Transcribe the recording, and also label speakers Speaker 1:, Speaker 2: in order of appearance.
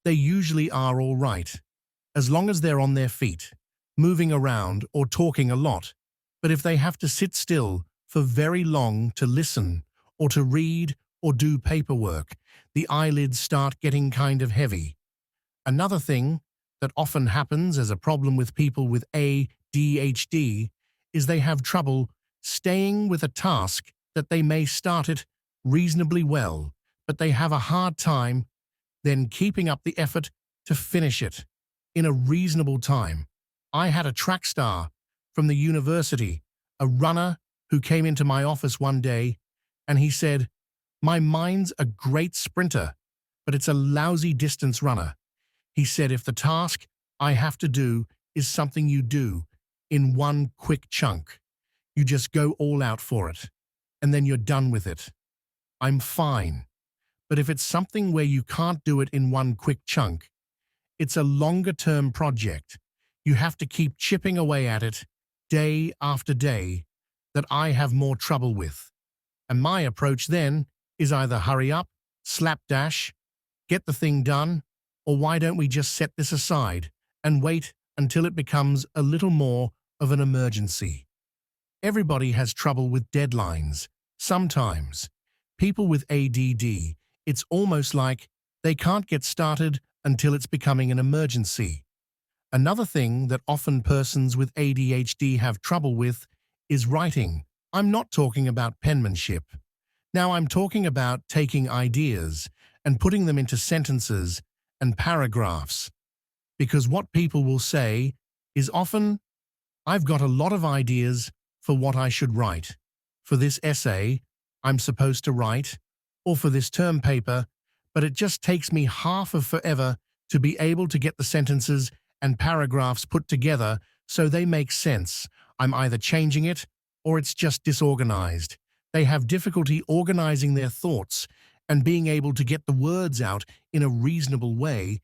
Speaker 1: they usually are all right, as long as they're on their feet, moving around or talking a lot. But if they have to sit still for very long to listen or to read or do paperwork, the eyelids start getting kind of heavy. Another thing that often happens as a problem with people with ADHD is they have trouble staying with a task that they may start it reasonably well, but they have a hard time then keeping up the effort to finish it in a reasonable time. I had a track star from the university, a runner who came into my office one day, and he said, "My mind's a great sprinter, but it's a lousy distance runner." He said, "If the task I have to do is something you do in one quick chunk, you just go all out for it, and then you're done with it. I'm fine. But if it's something where you can't do it in one quick chunk, it's a longer-term project. You have to keep chipping away at it day after day, that I have more trouble with." And my approach then is either hurry up, slapdash, get the thing done, or why don't we just set this aside and wait until it becomes a little more of an emergency. Everybody has trouble with deadlines. Sometimes, people with ADD, it's almost like they can't get started until it's becoming an emergency. Another thing that often persons with ADHD have trouble with is writing. I'm not talking about penmanship. Now I'm talking about taking ideas and putting them into sentences and paragraphs. Because what people will say is often, "I've got a lot of ideas for what I should write. For this essay, I'm supposed to write, or for this term paper, but it just takes me half of forever to be able to get the sentences and paragraphs put together so they make sense. I'm either changing it or it's just disorganized." They have difficulty organizing their thoughts and being able to get the words out in a reasonable way